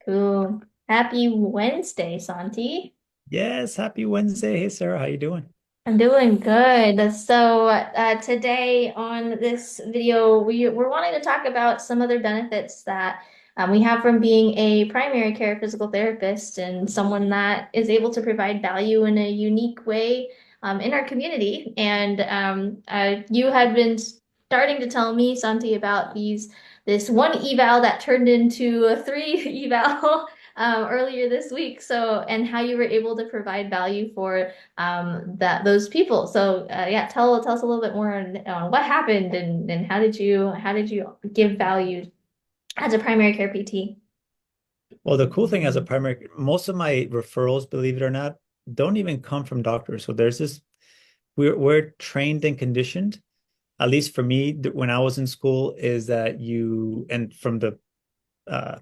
Cool. Happy Wednesday, Santi. Yes, happy Wednesday. Hey Sarah, how you doing? I'm doing good. So, today on this video, we're wanting to talk about some other benefits that we have from being a primary care physical therapist and someone that is able to provide value in a unique way in our community. And you had been starting to tell me, Santi, about this one eval that turned into a three eval earlier this week. So, and how you were able to provide value for that those people. So yeah, tell us a little bit more on what happened and how did you give value as a primary care PT? Well, the cool thing as a primary, most of my referrals, believe it or not, don't even come from doctors. So there's this, we're trained and conditioned, at least for me, when I was in school, is that and from the uh,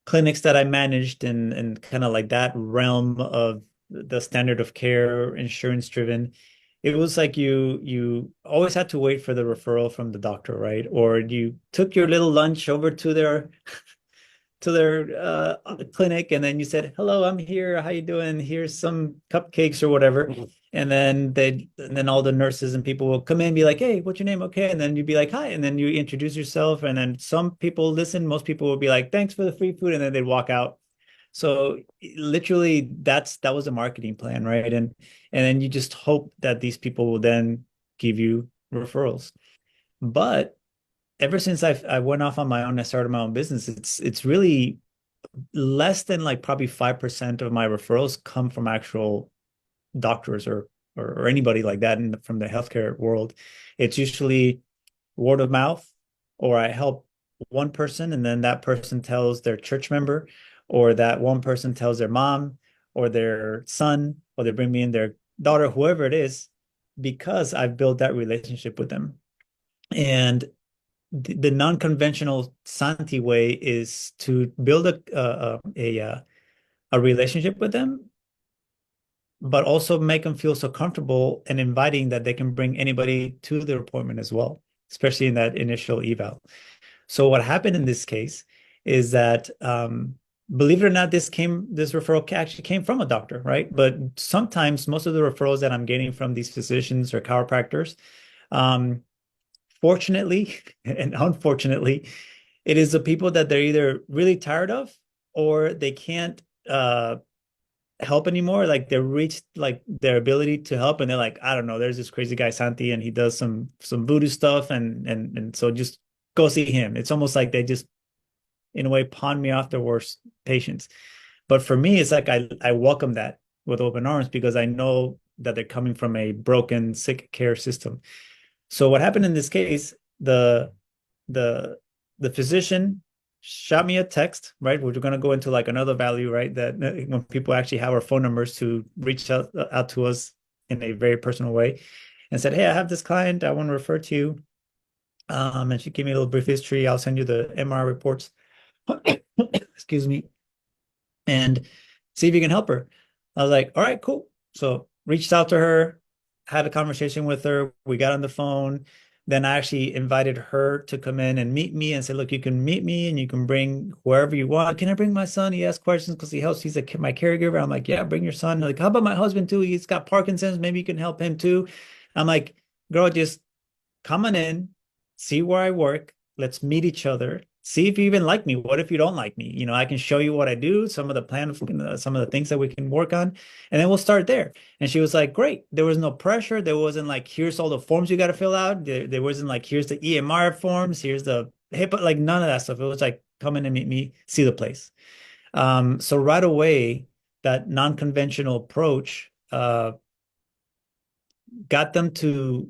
clinics that I managed and kind of like that realm of the standard of care, insurance driven, it was like you always had to wait for the referral from the doctor, right? Or you took your little lunch over to their clinic, and then you said, hello, I'm here, how you doing, here's some cupcakes or whatever. And then all the nurses and people will come in and be like, hey, what's your name? Okay. And then you'd be like, hi, and then you introduce yourself, and then some people listen, most people will be like, thanks for the free food, and then they'd walk out. So literally that was a marketing plan, right? And then you just hope that these people will then give you referrals. But ever since I went off on my own, I started my own business. It's really less than like probably 5% of my referrals come from actual doctors or anybody like that from the healthcare world. It's usually word of mouth, or I help one person and then that person tells their church member, or that one person tells their mom or their son, or they bring me in their daughter, whoever it is, because I've built that relationship with them. And the non-conventional Santi way is to build a relationship with them, but also make them feel so comfortable and inviting that they can bring anybody to their appointment as well, especially in that initial eval. So what happened in this case is that, believe it or not, this referral actually came from a doctor, right? But sometimes most of the referrals that I'm getting from these physicians or chiropractors, um, fortunately and unfortunately, it is the people that they're either really tired of, or they can't help anymore. Like they reached like their ability to help, and they're like, I don't know, there's this crazy guy Santi, and he does some voodoo stuff, and so just go see him. It's almost like they just in a way pawn me off their worst patients. But for me, it's like I welcome that with open arms, because I know that they're coming from a broken, sick care system. So what happened in this case, the the physician shot me a text, right? We're going to go into like another value, right? That when people actually have our phone numbers to reach out to us in a very personal way, and said, hey, I have this client, I want to refer to you. And she gave me a little brief history. I'll send you the MRI reports. Excuse me, and see if you can help her. I was like, all right, cool. So reached out to her, had a conversation with her. We got on the phone. Then I actually invited her to come in and meet me and said, look, you can meet me and you can bring whoever you want. Can I bring my son? He asks questions because he helps. He's my caregiver. I'm like, yeah, bring your son. Like, how about my husband too? He's got Parkinson's. Maybe you can help him too. I'm like, girl, just come on in, see where I work. Let's meet each other. See if you even like me. What if you don't like me? I can show you what I do, some of the plans, some of the things that we can work on, and then we'll start there. And she was like, great. There was no pressure. There wasn't like, here's all the forms you got to fill out. There wasn't like, here's the EMR forms, here's the HIPAA, like none of that stuff. It was like, come in and meet me, see the place. So right away, that non-conventional approach got them to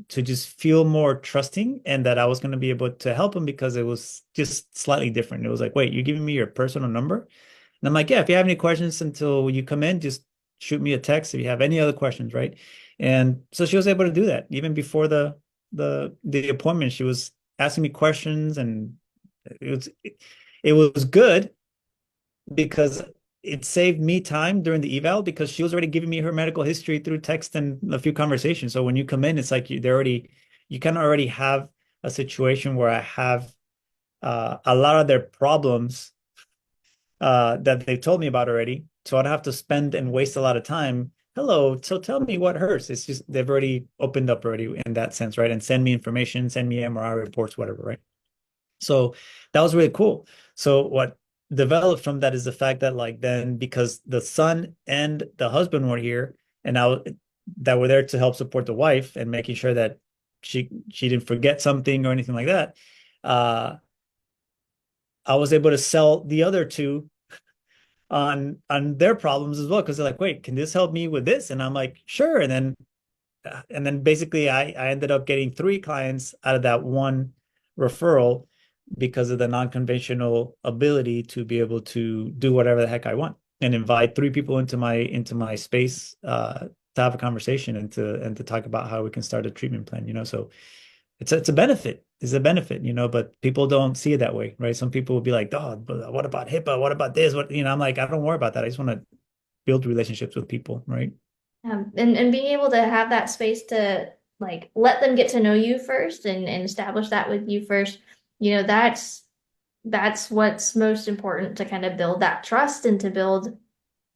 just feel more trusting, and that I was going to be able to help them, because it was just slightly different. It was like, wait, you're giving me your personal number? And I'm like, yeah, if you have any questions until you come in, just shoot me a text if you have any other questions, right? And so she was able to do that even before the appointment. She was asking me questions, and it was it was good, because it saved me time during the eval, because she was already giving me her medical history through text and a few conversations. So when you come in, it's like you kind of already have a situation where I have a lot of their problems that they've told me about already. So I don't have to spend and waste a lot of time. Hello, so tell me what hurts. It's just they've already opened up already in that sense, right? And send me information, send me MRI reports, whatever, right? So that was really cool. So what developed from that is the fact that like then because the son and the husband were here and now that were there to help support the wife and making sure that she didn't forget something or anything like that, uh, I was able to sell the other two on their problems as well because they're like, wait, can this help me with this? And I'm like, sure. And then basically I ended up getting three clients out of that one referral because of the non-conventional ability to be able to do whatever the heck I want and invite three people into my space to have a conversation and to talk about how we can start a treatment plan, So it's a benefit. It's a benefit, but people don't see it that way, right? Some people will be like, oh, but what about HIPAA? What about this? I'm like, I don't worry about that. I just want to build relationships with people, right? And being able to have that space to like let them get to know you first and establish that with you first, that's what's most important to kind of build that trust and to build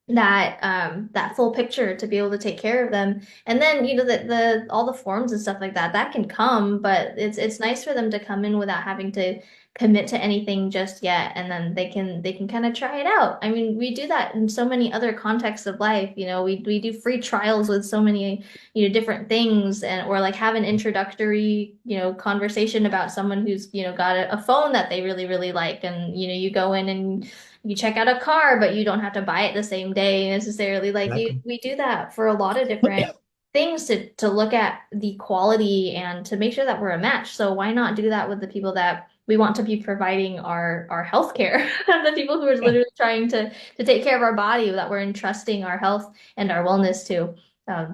that full picture to be able to take care of them. And then, the all the forms and stuff like that, that can come, but it's nice for them to come in without having to commit to anything just yet. And then they can kind of try it out. I mean, we do that in so many other contexts of life. We do free trials with so many, different things and or like have an introductory, conversation about someone who's, got a phone that they really, really like. And, you go in and you check out a car, but you don't have to buy it the same day necessarily. Like Exactly. we do that for a lot of different things to look at the quality and to make sure that we're a match. So why not do that with the people that we want to be providing our health care, the people who are Yeah. literally trying to take care of our body that we're entrusting our health and our wellness to.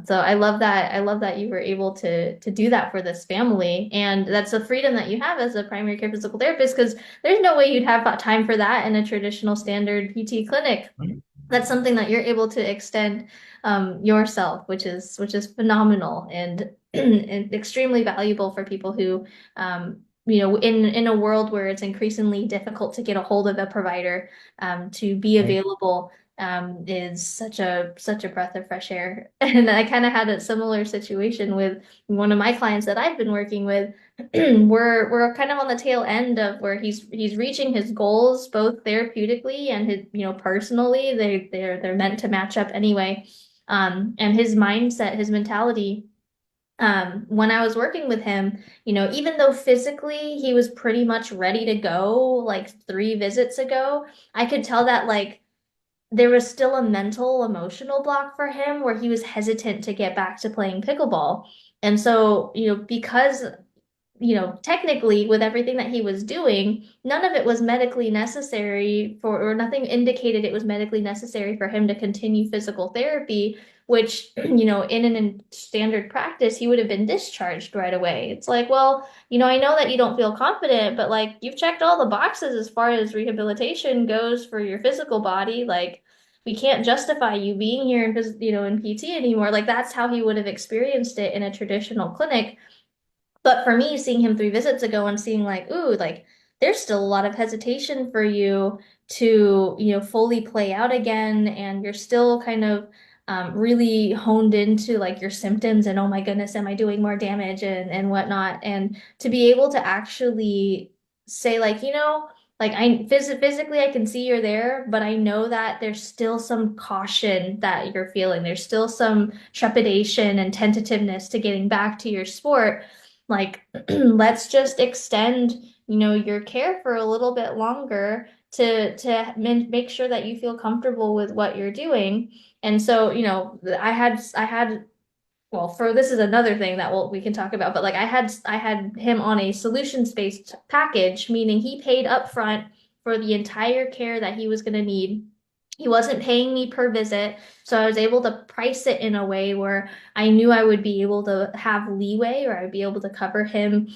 So I love that. I love that you were able to do that for this family, and that's a freedom that you have as a primary care physical therapist because there's no way you'd have time for that in a traditional standard PT clinic. That's something that you're able to extend yourself, which is phenomenal and, and extremely valuable for people who in a world where it's increasingly difficult to get a hold of a provider to be Right. available is such a breath of fresh air. And I kind of had a similar situation with one of my clients that I've been working with. We're kind of on the tail end of where he's reaching his goals both therapeutically and his personally. They're meant to match up anyway. And his mindset, his mentality, when I was working with him, even though physically he was pretty much ready to go like 3 visits ago, I could tell that like there was still a mental emotional block for him where he was hesitant to get back to playing pickleball. And so, because technically with everything that he was doing, none of it was medically necessary or nothing indicated it was medically necessary for him to continue physical therapy, which, in standard practice, he would have been discharged right away. It's like, well, I know that you don't feel confident, but like you've checked all the boxes as far as rehabilitation goes for your physical body. Like, we can't justify you being here in PT anymore. Like that's how he would have experienced it in a traditional clinic. But for me, seeing him 3 visits ago and seeing like, ooh, like there's still a lot of hesitation for you to, fully play out again, and you're still kind of really honed into like your symptoms and oh my goodness, am I doing more damage and whatnot, and to be able to actually say like, like physically I can see you're there, but I know that there's still some caution that you're feeling. There's still some trepidation and tentativeness to getting back to your sport. Like, let's just extend, your care for a little bit longer to make sure that you feel comfortable with what you're doing. And so, I had well, for this is another thing that we can talk about, but like I had him on a solutions-based package, meaning he paid upfront for the entire care that he was going to need. He wasn't paying me per visit, so I was able to price it in a way where I knew I would be able to have leeway or I would be able to cover him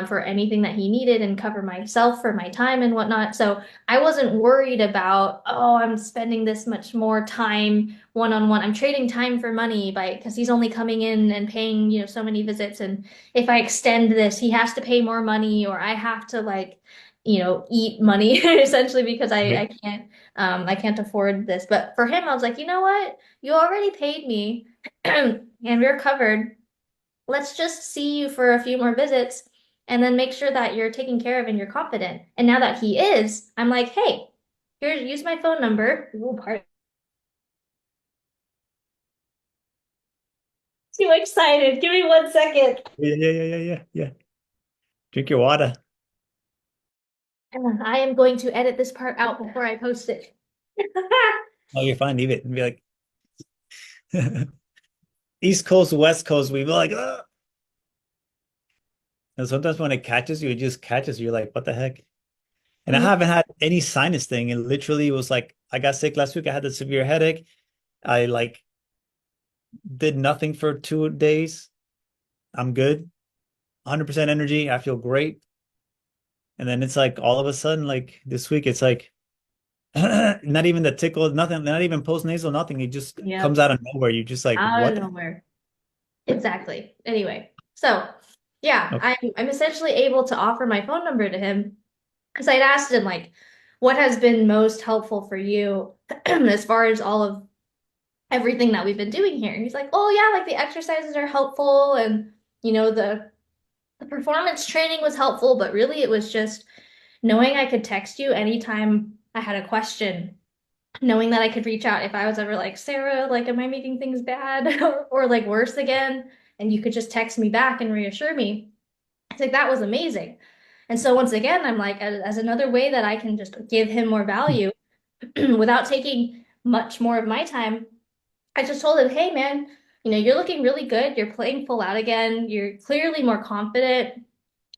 for anything that he needed and cover myself for my time and whatnot. So I wasn't worried about, oh, I'm spending this much more time one-on-one. I'm trading time for money because he's only coming in and paying, so many visits. And if I extend this, he has to pay more money or I have to like, eat money essentially because Right. I can't afford this. But for him, I was like, you know what? You already paid me and we're covered. Let's just see you for a few more visits and then make sure that you're taken care of and you're confident. And now that he is, I'm like, hey, here, use my phone number. Ooh, pardon. Too excited. Give me 1 second. Yeah, yeah, yeah, yeah, yeah, yeah. Drink your water. I am going to edit this part out before I post it. Oh, you're fine. Leave it and be like, East Coast, West Coast. We be like, ugh. And sometimes when it catches you, it just catches you. You're like, what the heck? And I haven't had any sinus thing. It literally was like, I got sick last week. I had a severe headache. I like did nothing for 2 days. I'm good. 100% energy. I feel great. And then it's like all of a sudden, like this week, it's like not even the tickle, nothing, not even post nasal, nothing. It just comes Yep, out of nowhere. You just like, out of what? nowhere. Exactly. Anyway, so yeah, Okay. I'm essentially able to offer my phone number to him because I'd asked him like, what has been most helpful for you as far as all of everything that we've been doing here? And he's like, oh yeah, like the exercises are helpful and the performance training was helpful, but really it was just knowing I could text you anytime I had a question, knowing that I could reach out if I was ever like, Sarah, like, am I making things bad or like worse again? And you could just text me back and reassure me. I think that was amazing. And so once again, I'm like, as another way that I can just give him more value without taking much more of my time, I just told him, hey man, you're looking really good. You're playing full out again. You're clearly more confident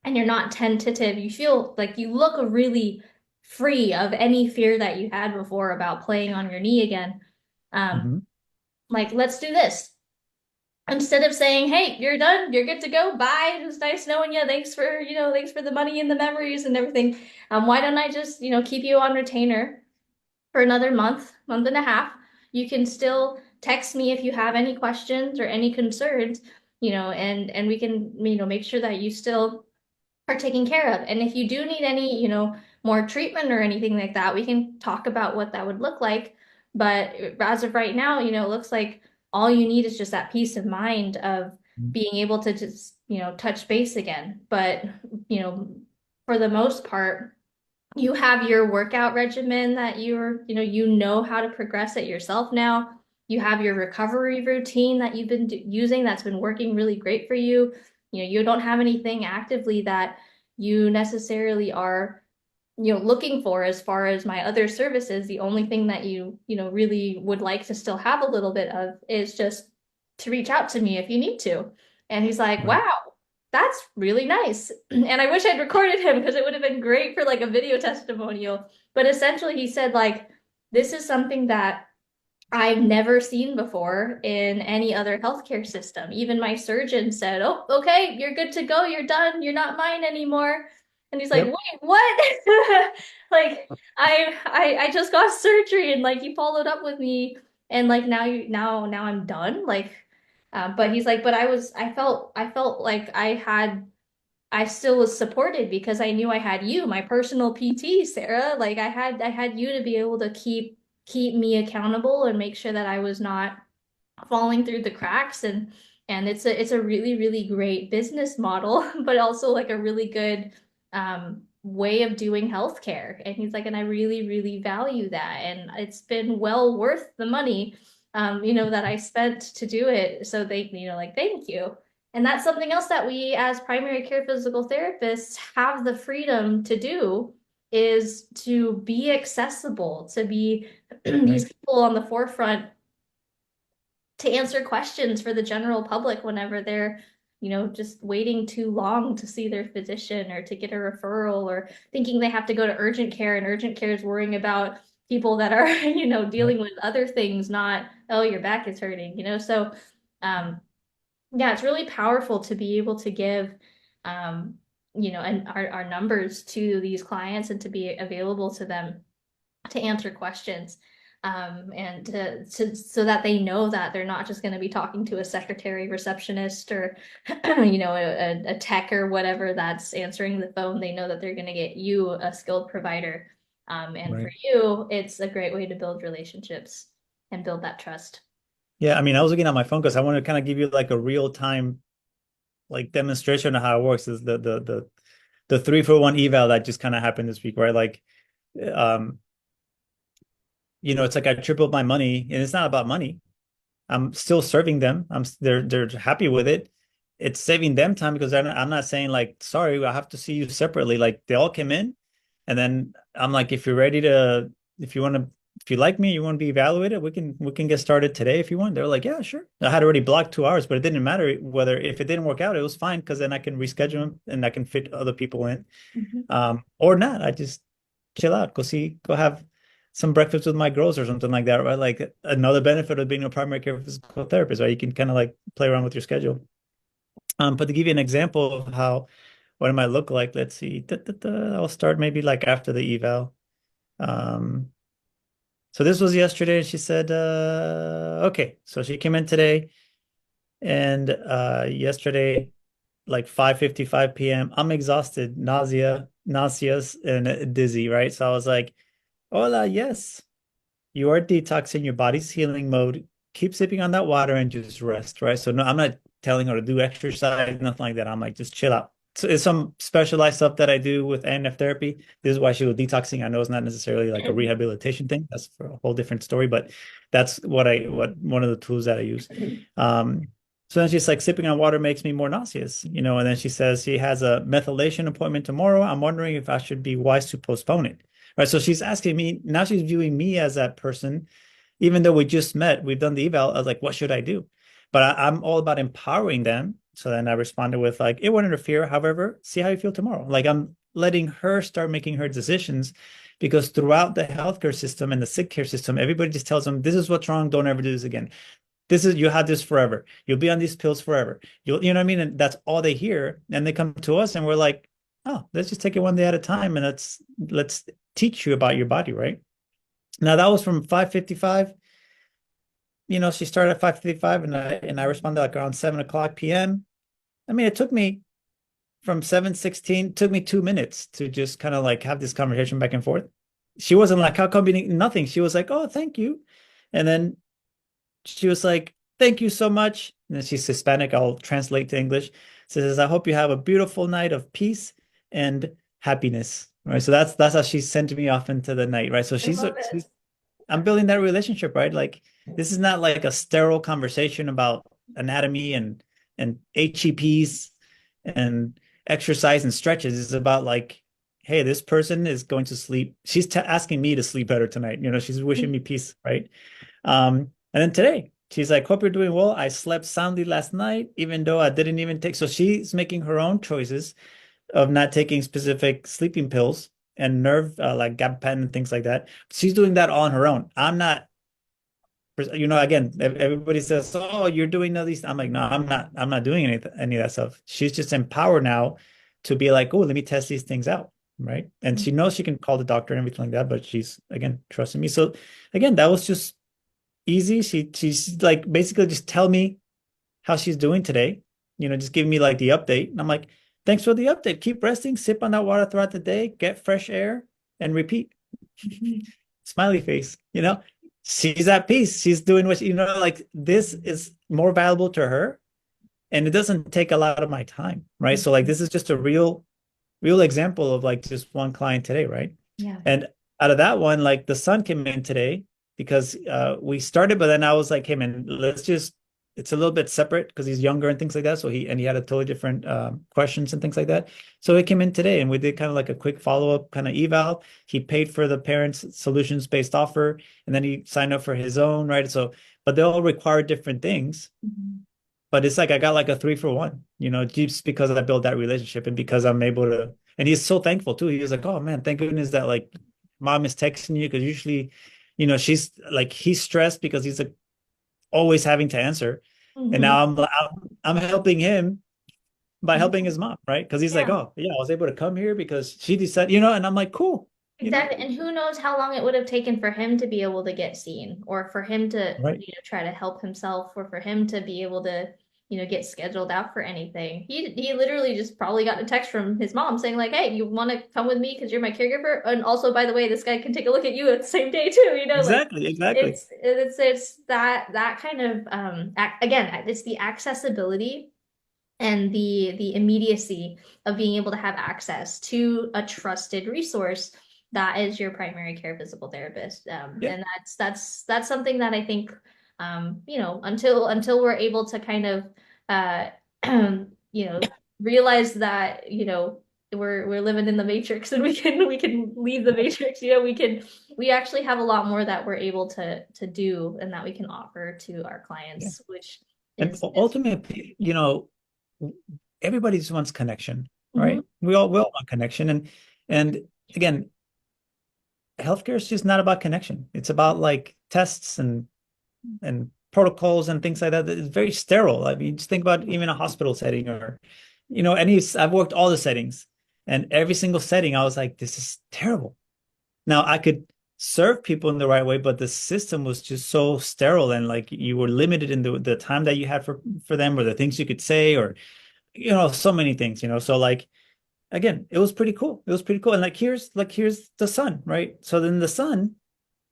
and you're not tentative. You feel like you look really free of any fear that you had before about playing on your knee again. Um, Mhm. like, let's do this. Instead of saying, hey, you're done, you're good to go, bye. It was nice knowing you. Thanks for the money and the memories and everything. Why don't I just, keep you on retainer for another month and a half? You can still text me if you have any questions or any concerns, and we can, make sure that you still are taken care of. And if you do need any, more treatment or anything like that, we can talk about what that would look like. But as of right now, it looks like all you need is just that peace of mind of being able to just, touch base again. But, you know, for the most part, you have your workout regimen that you know how to progress it yourself now. You have your recovery routine that you've been using that's been working really great for you. You don't have anything actively that you necessarily are, looking for as far as my other services. The only thing that you really would like to still have a little bit of is just to reach out to me if you need to. And he's like, Right. wow, that's really nice. And I wish I'd recorded him because it would have been great for like a video testimonial. But essentially, he said, like, this is something that I've never seen before in any other healthcare system. Even my surgeon said, oh, okay, you're good to go. You're done. You're not mine anymore. And he's like, Yep. wait, what? Like, I just got surgery and like you followed up with me and like now I'm done. Like, but he's like, but I felt like I still was supported because I knew I had you, my personal PT, Sarah. Like I had you to be able to keep me accountable and make sure that I was not falling through the cracks and it's a really really great business model, but also like a really good way of doing healthcare. And he's like, and I really really value that, and it's been well worth the money that I spent to do it. So they, like, thank you. And that's something else that we as primary care physical therapists have the freedom to do, is to be accessible, to be these Right. people on the forefront to answer questions for the general public whenever they're, just waiting too long to see their physician or to get a referral or thinking they have to go to urgent care, and urgent care is worrying about people that are, Right. dealing with other things, not, oh, your back is hurting. So, um, yeah, it's really powerful to be able to give, um, and our numbers to these clients and to be available to them to answer questions. and so that they know that they're not just going to be talking to a secretary, receptionist, or a tech or whatever that's answering the phone. They know that they're going to get you, a skilled provider. And for Right. you, it's a great way to build relationships and build that trust. Yeah, I mean, I was looking at my phone because I want to kind of give you like a real time like demonstration of how it works. Is the 3-for-1 eval that just kind of happened this week, right? Like, um, it's like I tripled my money, and it's not about money. I'm still serving them. They're happy with it. It's saving them time because I'm not saying like, sorry, I have to see you separately. Like they all came in, and then I'm like, if you're ready to, if you want to, if you like me, you want to be evaluated, we can get started today if you want. They're like, yeah, sure. I had already blocked 2 hours, but it didn't matter whether if it didn't work out, it was fine because then I can reschedule them and I can fit other people in, Mhm. or not. I just chill out, go have some breakfast with my girls or something like that, right? Like another benefit of being a primary care physical therapist, right? You can kind of like play around with your schedule. But to give you an example of how what it might look like, let's see. I'll start maybe like after the eval. Um, so this was yesterday, and she said, okay. So she came in today, and yesterday, like 5:55 p.m., I'm exhausted, nauseous, and dizzy, right? So I was like, hola, yes. You are detoxing, your body's healing mode. Keep sipping on that water and just rest, right? So no, I'm not telling her to do exercise, nothing like that. I'm like, just chill out. So it's some specialized stuff that I do with ANF therapy. This is why she was detoxing. I know it's not necessarily like a rehabilitation thing. That's for a whole different story, but that's what one of the tools that I use. Um, so then she's like, sipping on water makes me more nauseous, and then she says she has a methylation appointment tomorrow. I'm wondering if I should be wise to postpone it. Right. So she's asking me, now she's viewing me as that person, even though we just met, we've done the eval. I was like, what should I do? But I'm all about empowering them. So then I responded with like, it won't interfere. However, see how you feel tomorrow. Like I'm letting her start making her decisions because throughout the healthcare system and the sick care system, everybody just tells them, this is what's wrong. Don't ever do this again. You have this forever. You'll be on these pills forever. You know what I mean? And that's all they hear. And they come to us and we're like, oh, let's just take it one day at a time and let's teach you about your body, right? Now that was from 5:55. She started at 5:55 and I responded like around 7 o'clock p.m. I mean, it took me from 7:16, took me 2 minutes to just kind of like have this conversation back and forth. She wasn't like, how come you didn't, nothing. She was like, oh, thank you. And then she was like, thank you so much. And then she's Hispanic. I'll translate to English. She says, I hope you have a beautiful night of peace and happiness. Right. So that's how she sent me off into the night. Right. So I love it. I'm building that relationship, right? Like this is not like a sterile conversation about anatomy and HEPs and exercise and stretches. It's about like, hey, this person is going to sleep. She's asking me to sleep better tonight. She's wishing me peace, right? And then today, she's like, hope you're doing well. I slept soundly last night, even though I didn't even take. So she's making her own choices of not taking specific sleeping pills and nerve like gabapentin and things like that. She's doing that all on her own. I'm not, again, everybody says, oh, you're doing all these. I'm like, no, I'm not doing any of that stuff. She's just empowered now to be like, oh, let me test these things out. Right. And she knows she can call the doctor and everything like that, but she's again trusting me. So again, that was just easy. She's like basically just tell me how she's doing today. Just give me like the update. And I'm like, thanks for the update. Keep resting, sip on that water throughout the day, get fresh air, and repeat. Smiley face, she's at peace. She's doing what like this is more valuable to her. And it doesn't take a lot of my time, right? So like this is just a real example of like just one client today, right? Yeah. And out of that one, like the son came in today because we started, but then I was like, hey man, it's a little bit separate because he's younger and things like that. So he had a totally different questions and things like that. So he came in today and we did kind of like a quick follow-up kind of eval. He paid for the parents' solutions-based offer and then he signed up for his own, right? So, but they all require different things. Mhm. But it's like I got like a 3-for-1, just because I built that relationship and because I'm able to. And he's so thankful too. He was like, "Oh man, thank goodness that like mom is texting you because usually, she's like he's stressed because he's like always having to answer, and Mhm. now I'm helping him by helping his mom, right? Because he's like, Yeah. oh yeah, I was able to come here because she decided, and I'm like, cool. you know? Exactly. And who knows how long it would have taken for him to be able to get seen, or for him to, Right. try to help himself, or for him to be able to, get scheduled out for anything. He literally just probably got a text from his mom saying like, "Hey, you want to come with me because you're my caregiver? And also, by the way, this guy can take a look at you at the same day too." Like Exactly, exactly. it's that kind of again, it's the accessibility and the immediacy of being able to have access to a trusted resource that is your primary care physical therapist. Yeah. And that's something that I think, until we're able to kind of uh you know realize that, we're living in the matrix, and we can leave the matrix. We actually have a lot more that we're able to do and that we can offer to our Yeah. clients, which And is ultimately, everybody just wants connection, Mhm. right? We all want connection. And again, healthcare is just not about connection. It's about like tests and protocols and things like that. It's very sterile. I mean, just think about even a hospital setting or, I've worked all the settings, and every single setting, I was like, this is terrible. Now I could serve people in the right way, but the system was just so sterile, and like you were limited in the time that you had for them, or the things you could say, or so many things. So like again, it was pretty cool. It was pretty cool. And like here's the son, right? So then the son,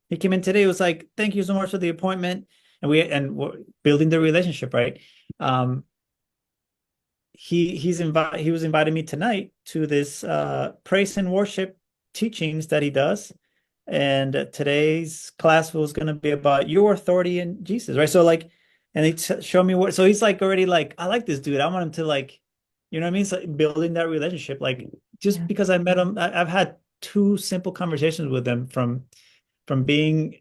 he came in today, was like, thank you so much for the appointment. And we're building the relationship, right? Um, he was inviting me tonight to this praise and worship teachings that he does. And today's class was going to be about your authority in Jesus, right? So like, and he showed me what. So he's like already like, I like this dude. I want him to like, you know what I mean? So building that relationship, like just Yeah. because I met him, I've had two simple conversations with them from being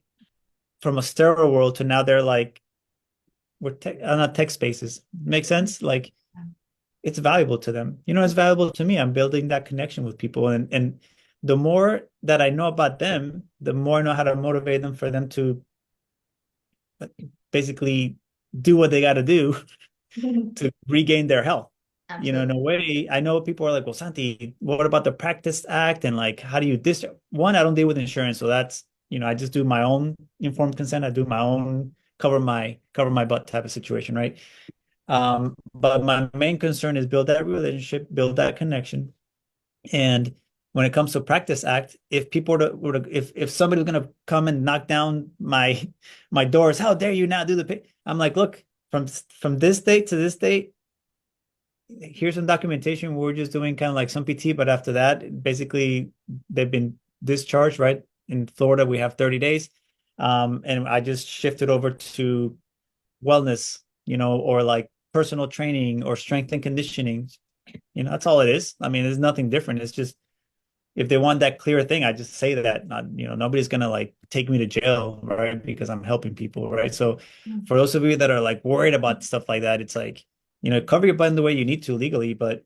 from a sterile world to now they're like we're not tech spaces. Make sense? Like it's valuable to them. It's valuable to me. I'm building that connection with people, and the more that I know about them, the more I know how to motivate them for them to basically do what they got to do to regain their health. In Absolutely. a way, I know people are like, well, Santi, what about the Practice Act? And like, how do you this? One, I don't deal with insurance. So that's, I just do my own informed consent. I do my own cover my butt type of situation, right? But my main concern is build that relationship, build that connection. And when it comes to Practice Act, if people if somebody's gonna come and knock down my doors, how dare you not do the pay? I'm like, look, from this date to this date, here's some documentation. We're just doing kind of like some PT, but after that, basically they've been discharged, right? In Florida, we have 30 days. And I just shifted over to wellness, or like personal training or strength and conditioning. That's all it is. I mean, there's nothing different. It's just if they want that clear thing, I just say that. Not, nobody's gonna like take me to jail, right? Because I'm helping people, right? So for those of you that are like worried about stuff like that, it's like, cover your butt in the way you need to legally, but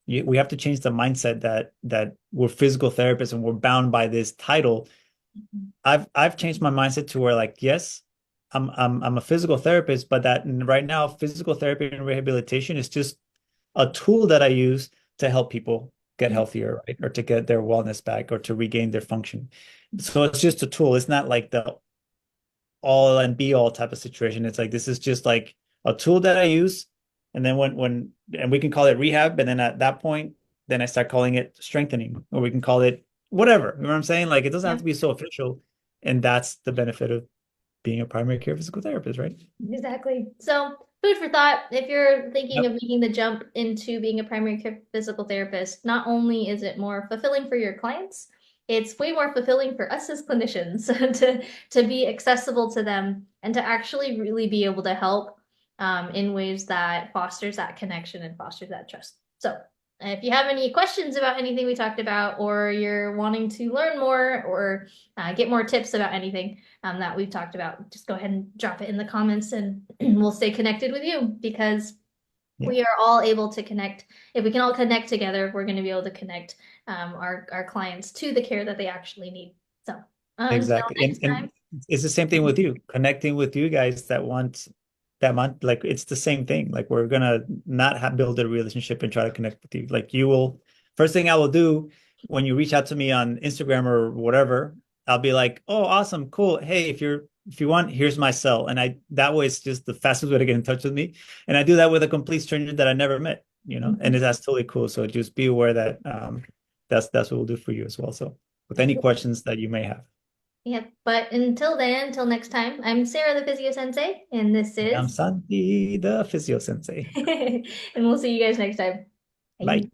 we have to change the mindset that we're physical therapists and we're bound by this title. I've changed my mindset to where like, yes, I'm a physical therapist, but that right now, physical therapy and rehabilitation is just a tool that I use to help people get healthier, right? Or to get their wellness back or to regain their function. So it's just a tool. It's not like the all and be all type of situation. It's like this is just like a tool that I use. And then when and we can call it rehab, and then at that point, then I start calling it strengthening, or we can call it whatever. You know what I'm saying? Like it doesn't have Yeah. to be so official. And that's the benefit of being a primary care physical therapist, right? Exactly. So, food for thought. If you're thinking of Yep. making the jump into being a primary care physical therapist, not only is it more fulfilling for your clients, it's way more fulfilling for us as clinicians to be accessible to them and to actually really be able to help in ways that fosters that connection and fosters that trust. So, if you have any questions about anything we talked about, or you're wanting to learn more or get more tips about anything, that we've talked about, just go ahead and drop it in the comments, and we'll stay connected with you, because Yeah, we are all able to connect. If we can all connect together, we're going to be able to connect our clients to the care that they actually need. So until exactly. next And time. it's the same thing with you, connecting with you guys that want like it's the same thing. Like we're gonna not build a relationship and try to connect with you. Like you will, first thing I will do when you reach out to me on Instagram or whatever, I'll be like, "Oh, awesome, cool. Hey, if you want, here's my cell." And I that way it's just the fastest way to get in touch with me. And I do that with a complete stranger that I never met, and Mhm. that's totally cool. So just be aware that that's what we'll do for you as well. So with any questions that you may have. Yep. But until then, until next time, I'm Sarah the Physio Sensei, and this And I'm is, Santi, the physio sensei. and we'll see you guys next time. Bye. Bye.